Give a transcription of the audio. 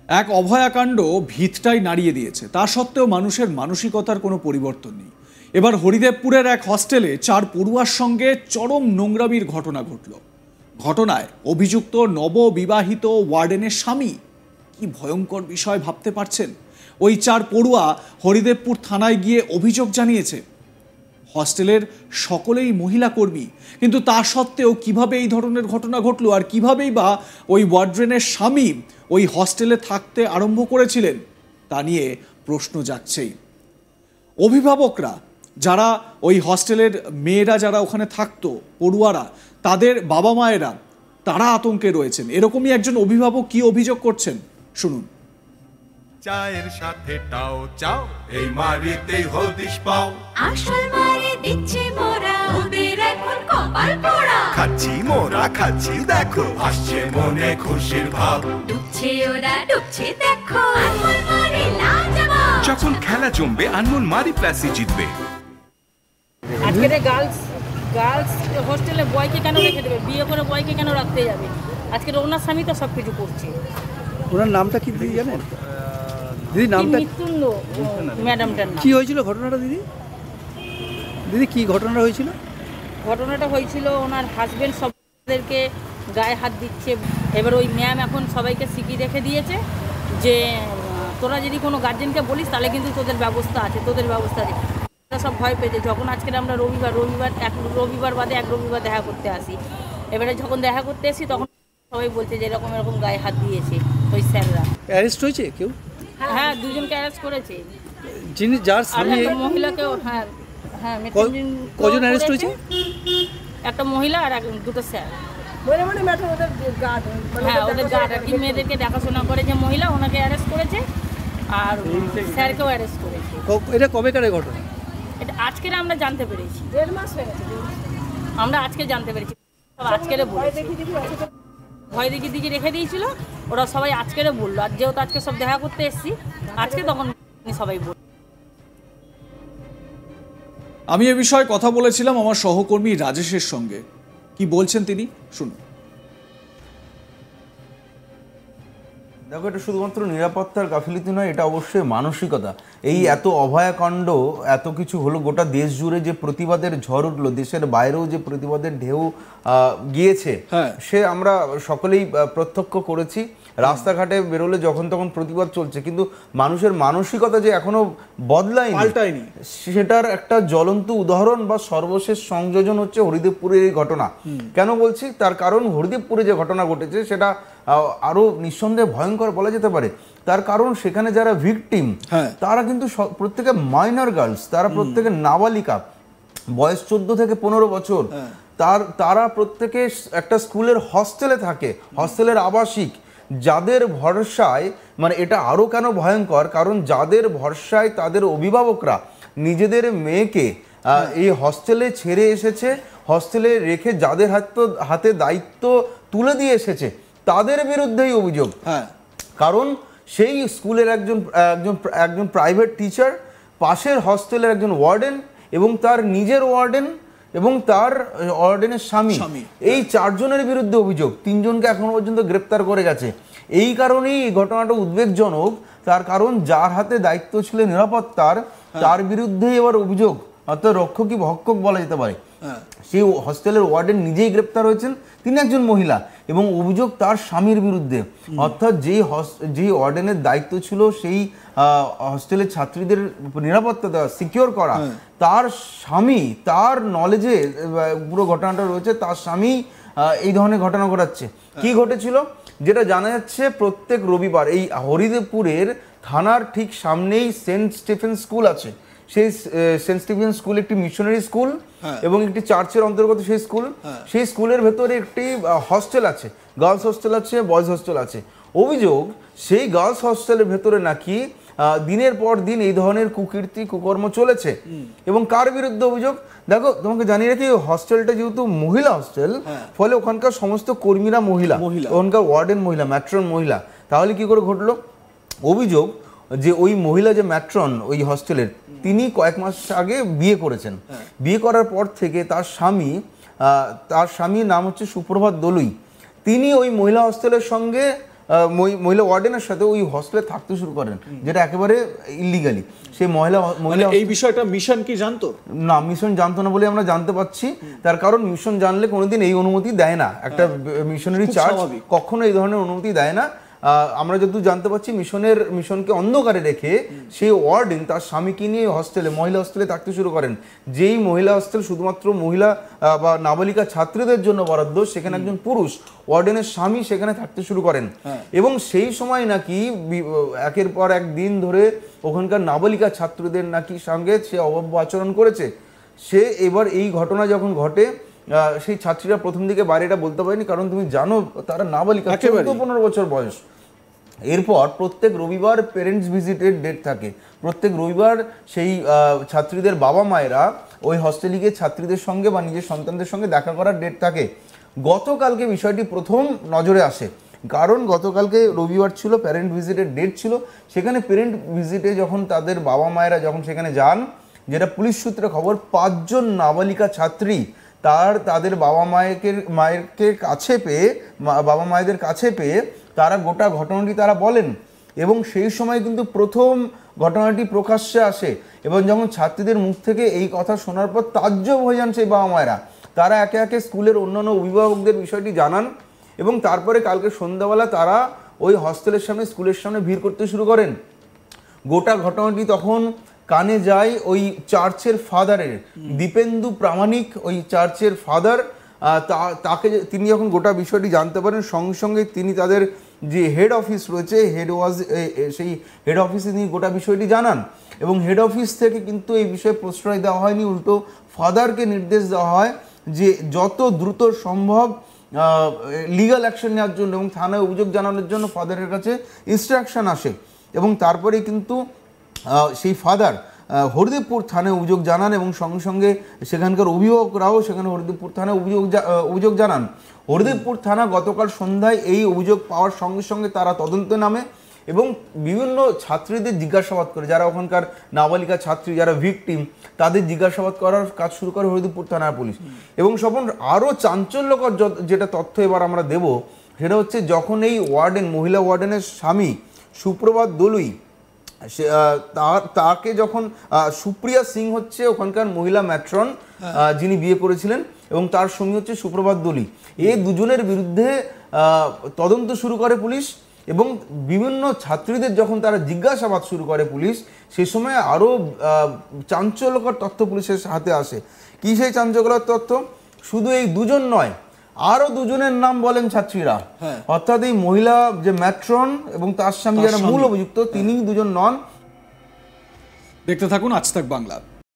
এক অভয়াকাণ্ড ভিতটাই নাড়িয়ে দিয়েছে। তা সত্ত্বেও মানুষের মানসিকতার কোনো পরিবর্তন নেই। এবার হরিদেবপুরের এক হস্টেলে 4 পড়ুয়ার সঙ্গে চরম নোংরামির ঘটনা ঘটল। ঘটনায় অভিযুক্ত নববিবাহিত ওয়ার্ডেনের স্বামী। কি ভয়ঙ্কর বিষয় ভাবতে পারছেন? ওই 4 পড়ুয়া হরিদেবপুর থানায় গিয়ে অভিযোগ জানিয়েছে। হস্টেলের সকলেই মহিলা কর্মী, কিন্তু তা সত্ত্বেও কিভাবে এই ধরনের ঘটনা ঘটলো, আর কিভাবেই বা ওই ওয়ার্ডেনের স্বামী ওই হস্টেলে থাকতে আরম্ভ করেছিলেন, তা নিয়ে প্রশ্ন যাচ্ছেই। অভিভাবকরা যারা ওই হস্টেলের মেয়েরা যারা ওখানে থাকতো, পড়ুয়ারা, তাদের বাবা মায়েরা, তারা আতঙ্কে রয়েছেন। এরকমই একজন অভিভাবক কি অভিযোগ করছেন, শুনুন। চায়ের সাথে টাও চাও, এই মারিতেই হদিশ পাও। আসল মারি দিচ্ছি মোরা, ওদের এখন কপাল পোড়া। খাচ্ছি মোরা খাচ্ছি দেখো, আসছে মনে খুশির ভাব। ডুবছে ওরা ডুবছে দেখো, আসল মারি লাজবাব। যখন খেলা জমবে আনমোল মারি প্লাসই জিতবে। আজকে গার্লস হোস্টেলে বয়কে কেন রেখে দেবে? বিয়ে করে বয়কে কেন রাখতে যাবে? আজকে ওনার স্বামী তো সব কিছু করছে। ওনার নামটা কি দিদি জানেন? দিদি নামটা মৃত্যুঞ্জ ম্যাডামটার নাম। কি হয়েছিল ঘটনাটা দিদি? দিদি কি ঘটনাটা হয়েছিল? ঘটনাটা হয়েছিল ওনার হাজবেন্ড সবাইকে গায়ে হাত দিচ্ছে। এবার ওই ম্যাম এখন সবাইকে শিখিয়ে রেখে দিয়েছে যে তোরা যদি কোনো গার্জেনকে বলিস তাহলে কিন্তু তোদের ব্যবস্থা আছে। সব ভয় পেয়েছে। যখন আজকে আমরা রবিবার বাদে এক রবিবার দেখা করতে আসি, এবারে যখন দেখা করতে আসি তখন সবাই বলছে যে এরকম গায়ে হাত দিয়েছে ওই স্যাররা। অ্যারেস্ট হয়েছে কেউ? হ্যাঁ, 2জনকে অ্যারেস্ট করেছে। যিনি যার স্বামী, মহিলাকেও। হ্যাঁ, কজন অ্যারেস্ট হয়েছে? একটা মহিলা আর 2টো স্যার। হ্যাঁ, ওদের গার্ড আর কি, মেয়েদেরকে দেখাশোনা করে যে মহিলা, ওনাকে অ্যারেস্ট করেছে আর স্যারকেও অ্যারেস্ট করেছে। এটা কবেকারের ঘটনা? এটা আজকের আমরা জানতে পেরেছি। 1.5 মাস হয়ে গেছে। আমরা আজকে জানতে পেরেছি। আজকের ভয় দিকে রেখে দিয়েছিল ওরা, সবাই আজকের বললো। আর যেহেতু আজকে সব দেখা করতে এসেছি আজকে, তখন সবাই বলল। আমি এ বিষয়ে কথা বলেছিলাম আমার সহকর্মী রাজেশের সঙ্গে। কি বলছেন তিনি, শুনুন। দেখো, এটা শুধুমাত্র নিরাপত্তার গাফিলতি নয়, এটা অবশ্যই মানসিকতা। এই এত অভয়াকাণ্ড, এত কিছু হলো, গোটা দেশ জুড়ে যে প্রতিবাদের ঝড় উঠলো, দেশের বাইরেও যে প্রতিবাদের ঢেউ গিয়েছে, সে আমরা সকলেই প্রত্যক্ষ করেছি। রাস্তাঘাটে বেরোলে যখন তখন প্রতিবাদ চলছে, কিন্তু মানুষের মানসিকতা যে এখনো পাল্টায়নি, সেটার একটা জ্বলন্ত উদাহরণ বা সর্বশেষ সংযোজন হচ্ছে হরিদেবপুরের এই ঘটনা। কেন বলছি? তার কারণ হরিদেবপুরে যে ঘটনা ঘটেছে সেটা আরো নিঃসন্দেহে ভয়ঙ্কর বলা যেতে পারে। তার কারণ সেখানে যারা ভিকটিম, তারা কিন্তু প্রত্যেকে মাইনর গার্লস, তারা প্রত্যেকে নাবালিকা, বয়স 14 থেকে 15 বছর। তারা প্রত্যেকে একটা স্কুলের হস্টেলে থাকে, হস্টেলের আবাসিক, যাদের ভরসায়, মানে এটা আরো কেন ভয়ঙ্কর, কারণ যাদের ভরসায় তাদের অভিভাবকরা নিজেদের মেয়েকে এই হস্টেলে ছেড়ে এসেছে, হস্টেলে রেখে যাদের হাতে দায়িত্ব তুলে দিয়ে এসেছে, তাদের বিরুদ্ধেই অভিযোগ। কারণ সেই স্কুলের একজন প্রাইভেট টিচার, পাশের হস্টেলের একজন ওয়ার্ডেন এবং তার নিজের ওয়ার্ডেন এবং তার ওয়ার্ডেনের স্বামী, এই 4 জনের বিরুদ্ধে অভিযোগ। 3 জনকে এখনো পর্যন্ত গ্রেপ্তার করে গেছে। এই কারণেই এই ঘটনাটা উদ্বেগজনক। তার কারণ যার হাতে দায়িত্ব ছিল নিরাপত্তার, তার বিরুদ্ধেই এবার অভিযোগ, অর্থাৎ রক্ষকই ভক্ষক বলা যেতে পারে। সেই হস্টেলের ওয়ার্ডেন নিজেই গ্রেপ্তার হয়েছেন, তিনি একজন মহিলা, এবং অভিযোগ তার স্বামীর বিরুদ্ধে। অর্থাৎ যেই ওয়ার্ডেনের দায়িত্ব ছিল সেই হস্টেলের ছাত্রীদের নিরাপত্তা দেওয়া, সিকিউর করা, তার স্বামী, তার নলেজে পুরো ঘটনাটা রয়েছে, তার স্বামী এই ধরনের ঘটনা ঘটাচ্ছে। কি ঘটেছিল যেটা জানা যাচ্ছে, প্রত্যেক রবিবার এই হরিদেবপুরের থানার ঠিক সামনেই সেন্ট স্টিফেন স্কুল আছে। সেই সেন্ট স্টিফেন স্কুল একটি মিশনারি স্কুল এবং একটি চার্চের অন্তর্গত সেই স্কুল। সেই স্কুলের ভেতরে একটি হস্টেল আছে, গার্লস হস্টেল আছে, বয়েজ হস্টেল আছে। অভিযোগ, সেই গার্লস হস্টেলের ভেতরে নাকি দিনের পর দিন এই ধরনের কুকর্ম চলেছে। এবং কার বিরুদ্ধে অভিযোগ? দেখো, তোমাকে জানিয়ে রাখি, হস্টেলটা যেহেতু মহিলা হস্টেল, ফলে ওখানকার সমস্ত কর্মীরা মহিলা, ওখানকার ওয়ার্ডেন মহিলা, ম্যাট্রন মহিলা। তাহলে কি করে ঘটলো? অভিযোগ যে ওই মহিলা যে ম্যাট্রন ওই হস্টেলের, তিনি কয়েক মাস আগে বিয়ে করেছেন। বিয়ে করার পর থেকে তার স্বামীর নাম হচ্ছে সুপ্রভাত দলুই। তিনি ওই মহিলা হস্টেলের সঙ্গে মহিলা ওয়ার্ডেনের সাথে ওই হস্টেলে থাকতে শুরু করেন, যেটা একেবারে ইলিগালি। সেই মহিলা এই বিষয়টা মিশন কি জানতো না? মিশন জানতো না বলে আমরা জানতে পাচ্ছি। তার কারণ মিশন জানলে কোনোদিন এই অনুমতি দেয় না, একটা মিশনারি চার্জ কখনো এই ধরনের অনুমতি দেয় না। আমরা যতদূর জানতে পারছি মিশনকে অন্ধকারে রেখে সেই ওয়ার্ডেন তার স্বামীকে নিয়ে মহিলা হস্টেলে থাকতে শুরু করেন। যেই মহিলা হস্টেল শুধুমাত্র মহিলা বা নাবালিকা ছাত্রীদের জন্য বরাদ্দ, সেখানে একজন পুরুষ ওয়ার্ডেনের স্বামী সেখানে থাকতে শুরু করেন। এবং সেই সময় নাকি একের পর এক দিন ধরে ওখানকার নাবালিকা ছাত্রীদের নাকি সঙ্গে সে অভব্য আচরণ করেছে। সে এবার এই ঘটনা যখন ঘটে, সেই ছাত্রীরা প্রথম দিকে বাইরেটা বলতে পারেনি, কারণ তুমি জানো তারা নাবালিকা, 14-15 বছর বয়স। এরপর প্রত্যেক রবিবার পেরেন্টস ভিজিটের ডেট থাকে। প্রত্যেক রবিবার সেই ছাত্রীদের বাবা মায়েরা ওই হস্টেলে গিয়ে ছাত্রীদের সঙ্গে বা নিজের সন্তানদের সঙ্গে দেখা করার ডেট থাকে। গতকালকে বিষয়টি প্রথম নজরে আসে, কারণ গতকালকে রবিবার ছিল, প্যারেন্ট ভিজিটের ডেট ছিল। সেখানে প্যারেন্ট ভিজিটে যখন তাদের বাবা মায়েরা যখন সেখানে যান, যেটা পুলিশ সূত্রে খবর, 5 জন নাবালিকা ছাত্রী তাদের বাবা মায়েদের কাছে পেয়ে তারা গোটা ঘটনাটি তারা বলেন। এবং সেই সময় কিন্তু প্রথম ঘটনাটি প্রকাশ্যে আসে, এবং যখন ছাত্রীদের মুখ থেকে এই কথা শোনার পর তাজ্জব হয়ে যান সেই বাবা মায়েরা। তারা একে একে স্কুলের অন্যান্য অভিভাবকদের বিষয়টি জানান, এবং তারপরে কালকে সন্ধ্যাবেলা তারা ওই হস্টেলের সামনে, স্কুলের সামনে ভিড় করতে শুরু করেন। গোটা ঘটনাটি তখন কানে যায় ওই চার্চের ফাদারের, দীপেন্দু প্রামাণিক, ওই চার্চের ফাদার। তিনি যখন গোটা বিষয়টি জানতে পারেন, সঙ্গে সঙ্গে তিনি তাদের যে হেড অফিস রয়েছে, সেই হেড অফিসে তিনি গোটা বিষয়টি জানান। এবং হেড অফিস থেকে কিন্তু এই বিষয়ে প্রশ্রয় দেওয়া হয়নি, উল্টো ফাদারকে নির্দেশ দেওয়া হয় যে যত দ্রুত সম্ভব লিগাল অ্যাকশন নেওয়ার জন্য এবং থানায় অভিযোগ জানানোর জন্য ফাদারের কাছে ইনস্ট্রাকশন আসে। এবং তারপরে কিন্তু সেই ফাদার হরিদেবপুর থানায় অভিযোগ জানান, এবং সঙ্গে সঙ্গে সেখানকার অভিভাবকরাও সেখানে হরিদেবপুর থানায় অভিযোগ জানান। হরিদেবপুর থানা গতকাল সন্ধ্যায় এই অভিযোগ পাওয়ার সঙ্গে সঙ্গে তারা তদন্তে নামে এবং বিভিন্ন ছাত্রীদের জিজ্ঞাসাবাদ করে, যারা ওখানকার নাবালিকা ছাত্রী, যারা ভিকটিম, তাদের জিজ্ঞাসাবাদ করার কাজ শুরু করে হরিদেবপুর থানার পুলিশ। এবং স্বপন, আরও চাঞ্চল্যকর যেটা তথ্য এবার আমরা দেব, সেটা হচ্ছে যখন এই মহিলা ওয়ার্ডেনের স্বামী সুপ্রভাত দলুই, তাকে যখন সুপ্রিয়া সিং হচ্ছে ওখানকার মহিলা ম্যাট্রন, যিনি বিয়ে করেছিলেন, এবং তার সঙ্গী হচ্ছে সুপ্রভাত দলুই, এই দুজনের বিরুদ্ধে তদন্ত শুরু করে পুলিশ। এবং বিভিন্ন ছাত্রীদের যখন তারা জিজ্ঞাসাবাদ শুরু করে পুলিশ, সে সময় আরও চাঞ্চল্যকর তথ্য পুলিশের হাতে আসে। কি সেই চাঞ্চল্যকর তথ্য? শুধু এই দুজন নয়, আরো দুজনের নাম বলেন ছাত্রীরা। অর্থাৎ এই মহিলা যে ম্যাট্রন এবং তার স্বামী যারা মূল অভিযুক্ত, তিনি দুজন নন। দেখতে থাকুন আজ তাক বাংলা।